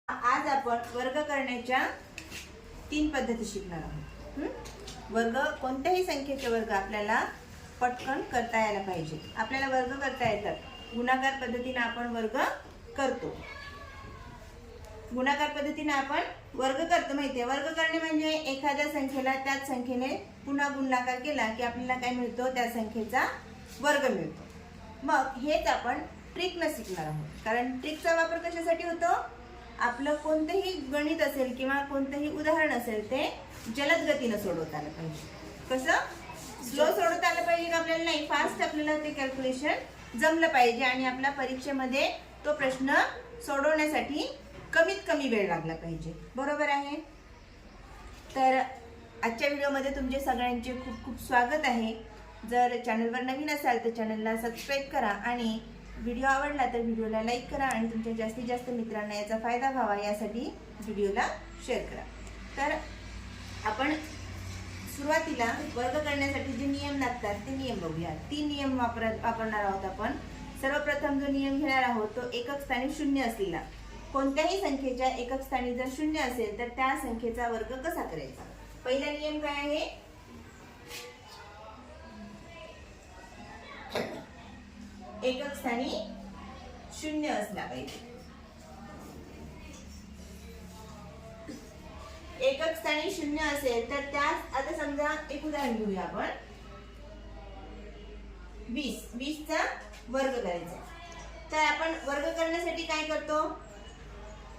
आज आपण वर्ग करण्याच्या 3 पद्धती शिकणार आहोत। वर्ग कोणत्याही संख्येचे वर्ग आपल्याला पटकन करता यायला पाहिजे। आपल्याला वर्ग करता येतात। गुणाकार पद्धतीने आपण वर्ग करतो। गुणाकार पद्धतीने आपण वर्ग करतो। माहिती आहे, वर्ग करणे म्हणजे एखाद्या संख्येला त्याच संख्येने पुन्हा गुणाकार केला की आपल्याला काय मिळतो, त्या संख्येचा वर्ग मिळतो। मग हेच आपण ट्रिकने शिकणार आहोत। कारण ट्रिकचा वापर कशासाठी होतो? आपलं कोणतेही गणित असेल किंवा कोणतेही उदाहरण असेल ते जलद गतीने सोडवता आलं पाहिजे। कसं? स्लो सोडवता आलं पाहिजे का आपल्याला? नाही, फास्ट आपल्याला ते कॅल्क्युलेशन जमलं पाहिजे आणि आपल्या परीक्षेमध्ये तो प्रश्न सोडवण्यासाठी कमीत कमी वेळ लागला पाहिजे। बरोबर आहे? तर आजच्या व्हिडिओमध्ये तुमचे सगळ्यांचे खूप खूप स्वागत आहे। जर चॅनलवर नवीन असाल तर चॅनलला सबस्क्राईब करा आणि व्हिडिओ आवडला तर व्हिडिओला लाईक करा आणि तुमच्या जास्तीत जास्त मित्रांना याचा फायदा व्हावा यासाठी व्हिडिओला शेअर करा। तर आपण सुरुवातीला वर्ग करण्यासाठी जे नियम लागतात ते नियम बघूया। 3 नियम वापरणार आहोत आपण। सर्वप्रथम जो नियम घेणार आहोत तो एकक स्थानी शून्य असलेला। कोणत्याही संख्येच्या एकक स्थानी जर शून्य असेल तर त्या संख्येचा वर्ग कसा करायचा? पहिला नियम काय आहे? एकक स्थानी शून्य असला पाहिजे। एकक स्थानी शून्य असेल तर त्यास, आता समजा एक उदाहरण घेऊया आपण। 20 चा वर्ग करायचा। तर आपण वर्ग करण्यासाठी काय करतो?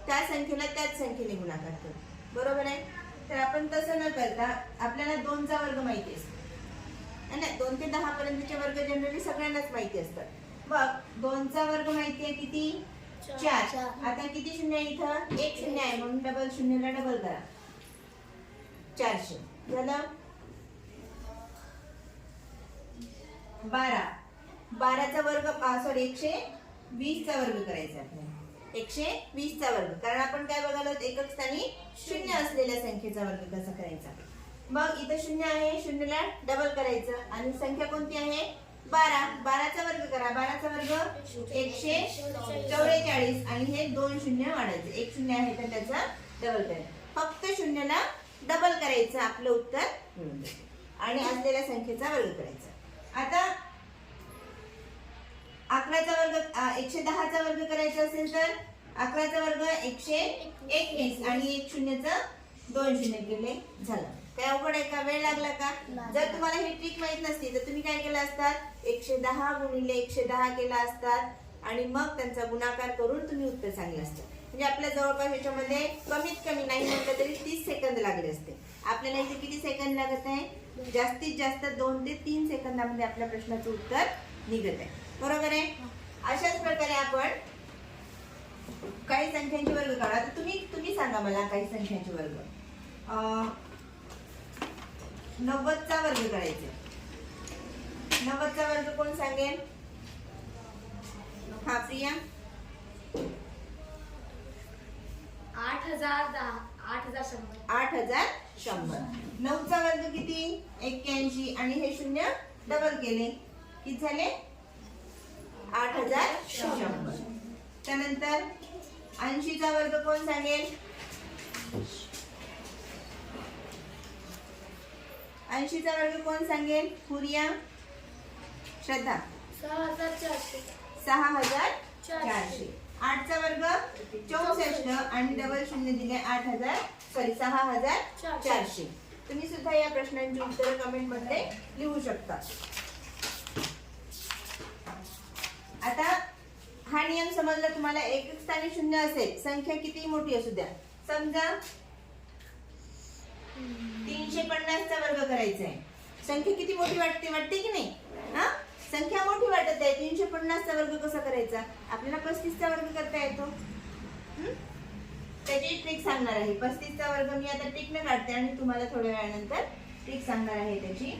त्या संख्येला त्याच संख्येने गुणाकार करतो। बरोबर आहे? तर आपण तसं न करता आपल्याला 2 चा वर्ग माहिती असतो आणि 2 ते 10 पर्यंतचे वर्ग जनरली सगळ्यांनाच माहिती असतात। मग 2 चा वर्ग माहिती आहे किती? 4। आता किती शून्य आहे इथं? 1 शून्य आहे म्हणून डबल शून्यला डबल करा, 400 झालं। 12 चा वर्ग, सॉरी 120 चा वर्ग करायचा आपल्याला। 120 चा वर्ग, कारण आपण काय बघालो, एकक स्थानी शून्य असलेल्या संख्येचा वर्ग कसा करायचा। मग इथं शून्य आहे, शून्यला डबल करायचं आणि संख्या कोणती आहे? 12 चा वर्ग करा। 12 चा वर्ग 144 आणि हे 2 शून्य वाढायचे। 1 शून्य आहे तर त्याचा डबल करायचा। फक्त शून्यला डबल करायचं, आपलं उत्तर मिळून जाईल आणि असलेल्या संख्येचा वर्ग करायचा। आता 11 चा वर्ग, 110 चा वर्ग करायचा असेल तर 11 चा वर्ग 121 आणि 1 शून्यचं 2 शून्य केले, झालं। काय अवघड आहे का? वेळ लागला का? जर तुम्हाला ही ट्रिक माहित नसती तर तुम्ही काय केलं असतात? 110 गुणिले 110 केला असतात आणि मग त्यांचा गुणाकार करून तुम्ही उत्तर सांगितलं असतं। म्हणजे आपल्या जवळपास याच्यामध्ये कमीत कमी नाही म्हटलं तरी 30 सेकंद लागले असते। आपल्याला इथे किती सेकंद लागत आहे? जास्तीत जास्त 2 ते 3 सेकंदामध्ये आपल्या प्रश्नाचं उत्तर निघत आहे। बरोबर आहे? अशाच प्रकारे आपण काही संख्यांचे वर्ग काढा। आता तुम्ही सांगा मला काही संख्यांचे वर्ग। 90 चा वर्ग करायचा। 90 चा वर्ग कोण सांगेल? हा, प्रिया। 8100। 9 चा वर्ग किती? 81 आणि हे शून्य डबल केले, किती झाले? 8100। त्यानंतर 80 चा वर्ग कोण सांगेल? 80 चा वर्ग कोण सांगेल? पुरिया, श्रद्धा। 6400। 8 चा वर्ग 64 आणि डबल शून्य दिले 6400। तुम्ही सुद्धा या प्रश्नांची उत्तरे कमेंट मध्ये लिहू शकता। आता हा नियम समजला तुम्हाला? एकक स्थानी शून्य असेल, संख्या किती मोठी असू द्या, समजा 350 चा वर्ग करायचा आहे। संख्या किती मोठी वाटते की नाही? हा, संख्या मोठी वाटत आहे। 350 चा वर्ग कसा करायचा? आपल्याला 35 चा वर्ग करता येतो। त्याची ट्रिक सांगणार आहे। 35 चा वर्ग मी आता ट्रिकने काढते आणि तुम्हाला थोड्या वेळानंतर ट्रिक सांगणार आहे त्याची।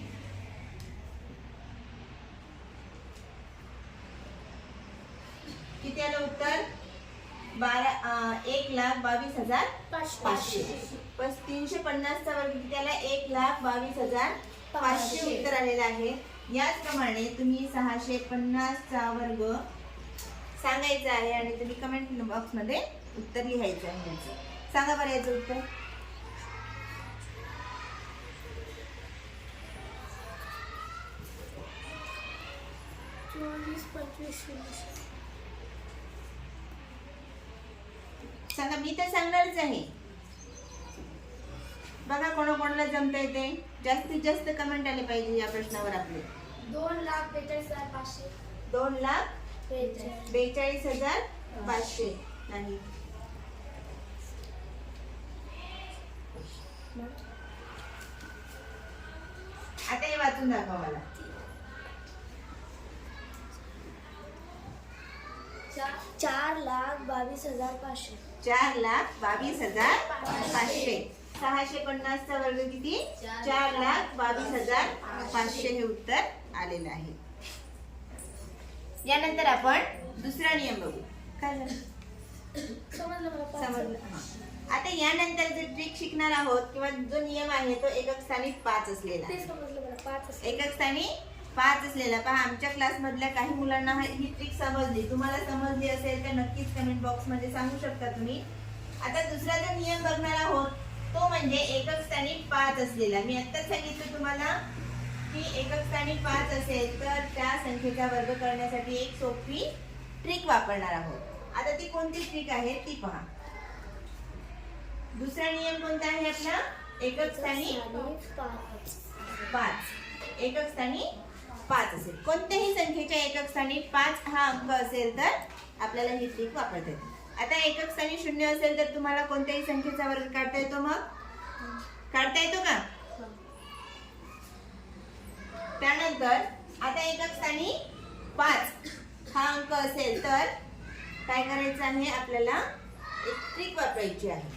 किती आलं उत्तर? 1,22,500। 350 चा वर्ग किती आला? 1,22,500 उत्तर आलेलं आहे। याचप्रमाणे तुम्ही 650 चा वर्ग सांगायचा आहे आणि तुम्ही कमेंट बॉक्स मध्ये उत्तर लिहायचं आहे याचं. सांगा बरं याचं उत्तर. सांगा, मी तर सांगणारच आहे. बघा कोणाकोणाला जमता येते. जास्तीत जास्त कमेंट आले पाहिजे या प्रश्नावर आपले. 2,42,500. 2,42,500 नाही. आता हे वाचून दाखवा मला. 4,22,500. 4,22,500. 650चा वर्ग किती? 4,22,500 हे उत्तर आलेलं आहे. यानंतर आपण दुसरा नियम बघू. काय झालं? समजलं. आता यानंतर जे ट्रिक शिकणार आहोत किंवा जो नियम आहे तो एकक स्थानी 5 असलेला. एकक स्थानी 5 असलेला. पहा, आमच्या क्लास मधल्या काही मुलांना ही ट्रिक समजली. तुम्हाला समजली असेल तर नक्कीच कमेंट बॉक्स मध्ये सांगू शकता तुम्ही. आता दुसरा जो नियम बघणार आहोत तो म्हणजे एकक स्थानी 5 असलेला. मी आत्ताच सांगितलं तुम्हाला की एकक स्थानी 5 असेल तर त्या संख्येचा वर्ग करण्यासाठी एक सोपी ट्रिक वापरणार आहोत. आता ती कोणती ट्रिक आहे ती पहा. दुसरा नियम कोणता आहे आपला? एकक स्थानी 5. एकक स्थानी 5 असेल. कोणत्याही संख्येच्या एकक स्थानी 5 हा अंक असेल तर आपल्याला ही ट्रिक वापरता येते. आता एकक स्थानी 0 असेल तर तुम्हाला कोणत्याही संख्येचा वर्ग काढता येतो. मग काढता येतो का? त्यानंतर आता एकक स्थानी 5 हा अंक असेल तर काय करायचं आहे? आपल्याला एक ट्रिक वापरायची आहे.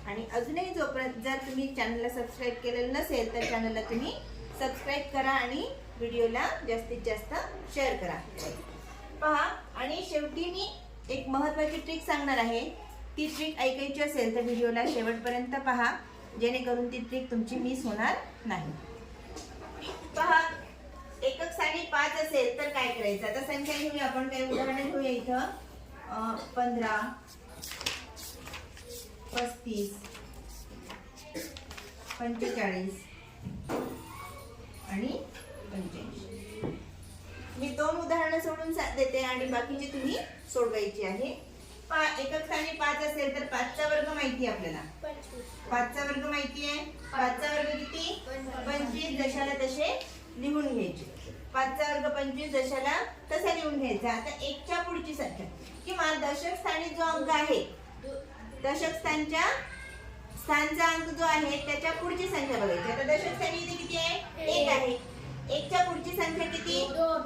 आणि अजूनही जोपर्यंत जर तुम्ही चॅनलला सबस्क्राईब केलेलं नसेल तर चॅनलला तुम्ही सबस्क्राईब करा आणि व्हिडिओला जास्तीत जास्त शेअर करा. पहा, आणि शेवटी मी एक महत्त्वाची ट्रिक सांगणार आहे. ती ट्रिक ऐकायची असेल तर व्हिडिओला शेवटपर्यंत पहा, जेणेकरून ती ट्रिक तुमची मिस होणार नाही. पहा, एकक स्थानी 5 असेल तर काय करायचं? आता संख्या घेऊया आपण. काही उदाहरण घेऊया. इथं 15, 35, 45 आणि 85. मी 2 उदाहरणं सोडून देते आणि बाकीची तुम्ही सोडवायची आहे. एकक स्थानी 5 असेल तर 5चा वर्ग माहिती आहे आपल्याला. 5चा वर्ग माहिती आहे. 5चा वर्ग किती? 25. जशाला तसे लिहून घ्यायचे. 5चा वर्ग 25 जशाला तसा लिहून घ्यायचा. आता 1च्या पुढची संख्या किंवा दशक स्थानी जो अंक आहे, दशक स्थानचा अंक जो आहे त्याच्या पुढची संख्या बघायची. आता दशक स्थानी इथे किती आहे? 1 आहे. 1च्या पुढची संख्या किती?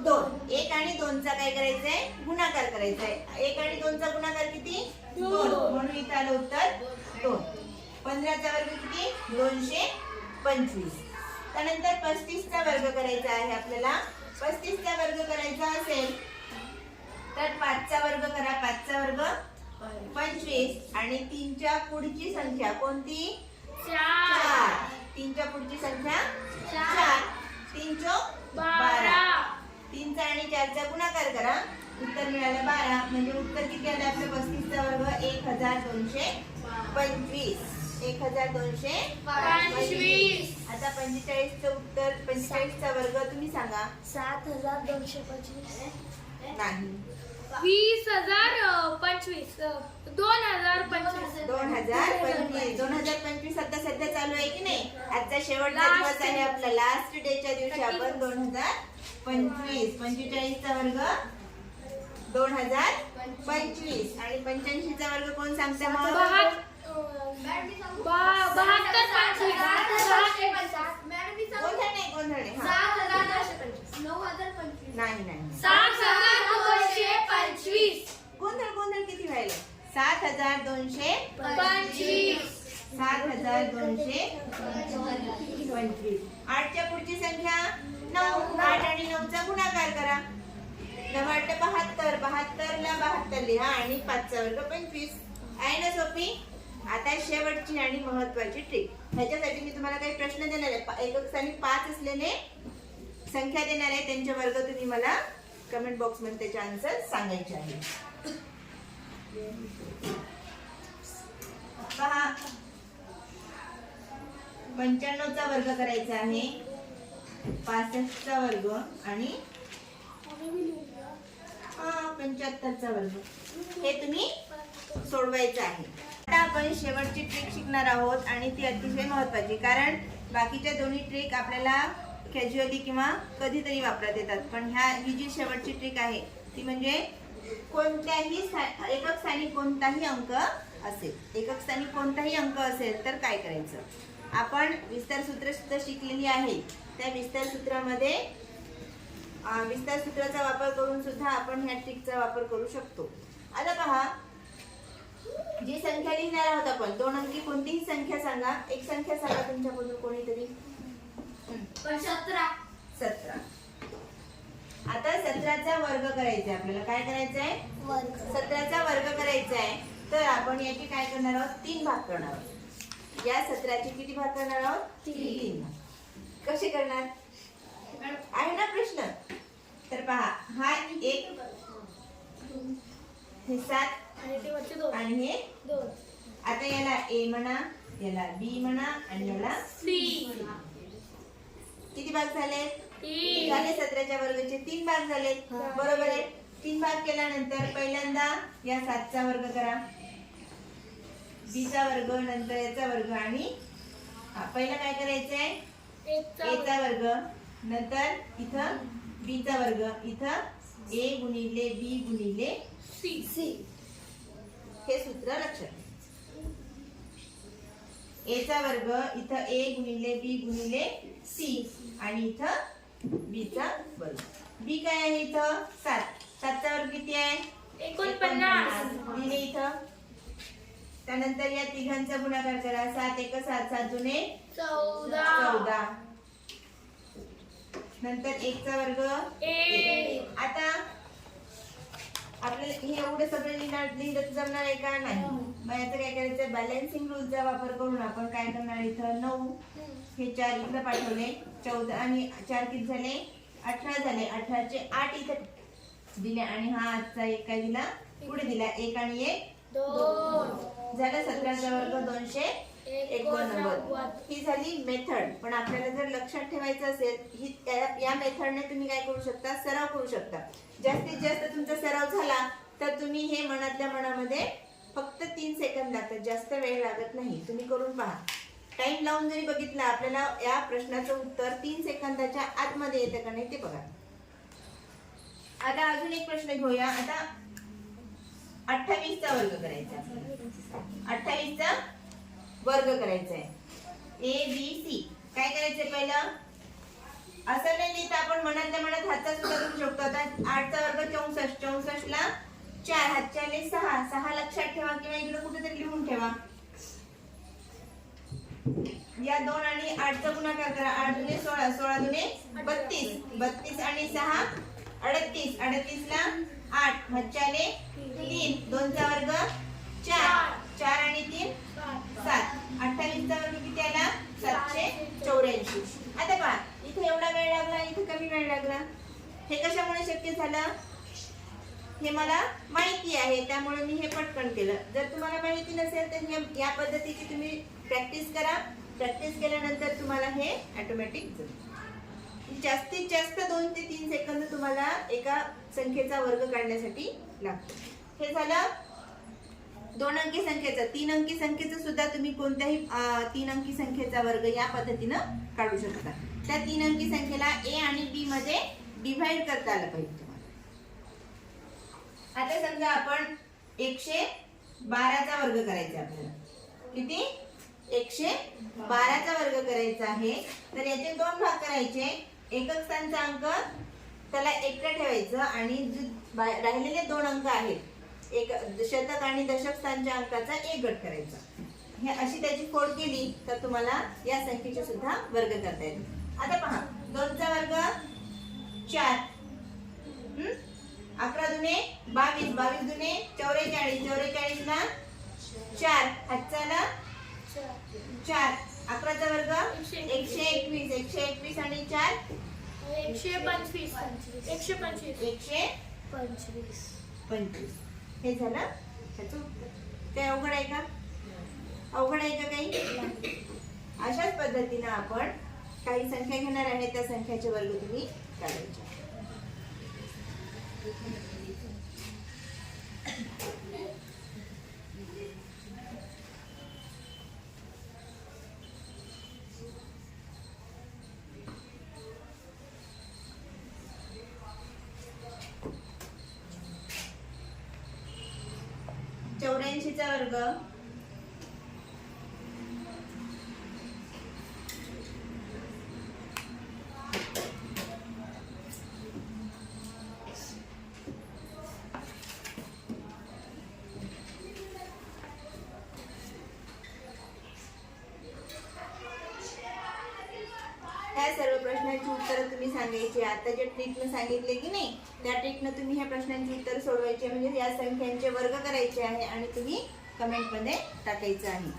2. 1 आणि 2चा काय करायचंय? गुणाकार करायचा आहे. 1 आणि 2चा गुणाकार किती? 2. म्हणून इथे आलं उत्तर 2. 15चा वर्ग किती? 225. त्यानंतर 35चा वर्ग करायचा आहे आपल्याला. 35चा वर्ग करायचा असेल तर 5चा वर्ग करा. 5चा वर्ग 25 आणि 3च्या पुढची संख्या कोणती? 4. 3च्या पुढची संख्या 4. 3 चौक 12. 3चा आणि 4चा गुणाकार करा. उत्तर मिळालं 12. म्हणजे उत्तर किती आलं आपलं? 35चा वर्ग 1225. 1225. आता 45चं उत्तर, 45चा वर्ग तुम्ही सांगा. 7,225. नाही. 20,025. 2,025. 2025 आता सध्या चालू आहे की नाही? आजचा शेवटचा दिवस आहे आपला. लास्ट डेच्या दिवशी आपण 2025. 45चा वर्ग 2025 आणि 85चा वर्ग कोण सांगते मग? 72. नाही नाही. 7,225. गोंधळ किती व्हायला? 7,225. 7,225. 8च्या पुढची संख्या 9. 8 आणि 9चा गुणाकार करा. 9 72. 72ला 72 लिहा आणि 5चा वर्ग 25. आहे ना सोपी? आता शेवटची आणि महत्वाची ट्रिक. ह्याच्यासाठी मी तुम्हाला काही प्रश्न देणार आहे. एकक स्थानी 5 असलेले संख्या देणार आहे. त्यांचे वर्ग तुम्ही मला कमेंट बॉक्स मध्ये त्याचे आन्सर सांगायचे आहे. पहा 95चा वर्ग करायचा आहे, 65चा वर्ग आणि 75चा वर्ग. हे तुम्ही सोडवायचं आहे. आता आपण शेवटची ट्रिक शिकणार आहोत आणि ती अतिशय महत्त्वाची, कारण बाकीच्या दोन्ही ट्रिक आपल्याला कॅज्युअली किंवा कधीतरी वापरता येतात, पण ही जी शेवटची ट्रिक आहे ती म्हणजे कोणत्याही एकक स्थानी कोणताही अंक असेल, एकक स्थानी कोणताही अंक असेल तर काय करायचं. आपण विस्तार सूत्र सुद्धा शिकलेली आहे. त्या विस्तार सूत्रामध्ये विस्तार सूत्राचा वापर करून सुद्धा आपण ह्या ट्रिकचा वापर करू शकतो. आता पहा, जी संख्या लिहिणार आहोत आपण, 2 अंकी कोणतीही संख्या सांगा. एक संख्या सांगा तुमच्याकडून कोणीतरी. 17. 17. आता 17चा वर्ग करायचा आहे आपल्याला. काय करायचं आहे? 17चा वर्ग करायचा आहे. तर आपण याचे काय करणार आहोत? 3 भाग करणार आहोत. या 17चे किती भाग करणार आहोत? 3 भाग. कसे करणार आहे ना प्रश्न? तर पहा, हा 1, हे 7 आणि ते वरचे 2. आणि हे 2. आता याला ए म्हणा, याला बी म्हणा आणि याला सी. किती भाग झाले? 3. झाले. 17च्या वर्गाचे 3 भाग झाले. बरोबर आहे. 3 भाग केल्यानंतर पहिल्यांदा या 7चा वर्ग करा, बी चा वर्ग, नंतर याचा वर्ग आणि पहिला काय करायचंय? ए चा वर्ग, नंतर इथं बी चा वर्ग, इथं ए गुणिले बी गुणिले सी. हे सूत्र लक्षात घ्या. ए चा वर्ग, इथं ए गुणिले बी गुणिले सी आणि इथं बी चा वर्ग. बी काय आहे इथं? 7. 7चा वर्ग किती आहे? 49. लिहिले इथं. त्यानंतर या तिघांचा गुणाकार करा. 7 1 7, 7 दुने 14. नंतर 1 चा वर्ग 1. आता आपल्याला हे एवढं सगळं लिहिलं जमणार आहे का? नाही. मग याचं काय करायचं? बॅलन्सिंग रूलचा वापर करून आपण काय करणार? इथं 9, हे 4 इकडे पाठवले, 14 आणि 4 किती झाले? 18 झाले. 18चे 8 इथं दिले आणि हा आजचा 1 काय दिला? पुढे दिला. 1 आणि 1 2 झालं. 17चा वर्ग 289. ही झाली मेथड. पण आपल्याला जर लक्षात ठेवायचं असेल, ही या मेथडने तुम्ही काय करू शकता? सराव करू शकता. जास्तीत जास्त तुमचा सराव झाला तर तुम्ही हे मनातल्या मनामध्ये फक्त 3 सेकंद लागतात, जास्त वेळ लागत नाही. तुम्ही करून पहा. टाइम लावून जरी बघितला, आपल्याला या प्रश्नाचं उत्तर 3 सेकंदाच्या आतमध्ये येतं का नाही ते बघा. आता अजून एक प्रश्न घेऊया. आता 28चा वर्ग करायचा. 28चा वर्ग करायचा आहे. A B C. काय करायचंय? पहिलं असं नाही लिहित आपण, मनातल्या मनात हातचा सुद्धा करू शकतो. आता 8चा वर्ग 64. 64 ला 4, हातच्याले 6. 6 लक्षात ठेवा किंवा इकडे कुठेतरी लिहून ठेवा. या 2 आणि 8चा गुणाकार करा. 8 दुने 16, 16 दुने 32. 32 आणि 6 38. 38 ला 8, हातच्याले 3. 2 चा वर्ग 4. 4 आणि 3 7. 28चा वर्ग किती आला? 784. आता पहा, इथे एवढा वेळ लागला, इथे कमी वेळ लागला. हे कशामुळे शक्य झालं? हे मला माहिती आहे, त्यामुळे मी हे पटकन केलं. जर तुम्हाला माहिती नसेल तर या पद्धतीची तुम्ही प्रॅक्टिस करा. प्रॅक्टिस केल्यानंतर तुम्हाला हे ऑटोमॅटिक जमेल. जास्तीत जास्त 2 ते 3 सेकंद तुम्हाला एका संख्येचा वर्ग काढण्यासाठी लागतो. हे झालं 2 अंकी संख्येचं. 3 अंकी संख्येचं सुद्धा तुम्ही कोणत्याही 3 अंकी संख्येचा वर्ग या पद्धतीनं काढू शकता. त्या 3 अंकी संख्येला ए आणि बी मध्ये डिव्हाइड करता आलं पाहिजे तुम्हाला. आता समजा आपण 112चा वर्ग करायचा आपल्याला. किती? 112चा वर्ग करायचा आहे. तर याचे 2 भाग करायचे. एकक स्थानचा अंक त्याला एकटं ठेवायचं आणि राहिलेले 2 अंक आहेत, एक शतक आणि दशक स्थानच्या अंकाचा 1 गट करायचा. हे अशी त्याची फोड केली तर तुम्हाला या संख्येचे सुद्धा वर्ग करता येईल. आता पहा, 2चा वर्ग 4, 11 दुने 22, 22 दुने 44, 44 ला 4, हातचाला 4. 11चा वर्ग 121, 121 आणि 4 125. 125. हे झालं त्याचं उत्तर. ते अवघड आहे का? अवघड आहे का काही? अशाच पद्धतीने आपण काही संख्या घेणार आहे, त्या संख्याचे वर्ग तुम्ही काढायचे. चौऱ्याऐंशीचा वर्ग, ह्या सर्व प्रश्नांची उत्तरं तुम्ही सांगायची. आता जे ट्रिकनं सांगितले की नाही, त्या ट्रिकनं तुम्ही ह्या प्रश्नांची उत्तर सोडवायची, म्हणजे या संख्यांचे वर्ग करायचे आहे आणि तुम्ही कमेंटमध्ये टाकायचं आहे.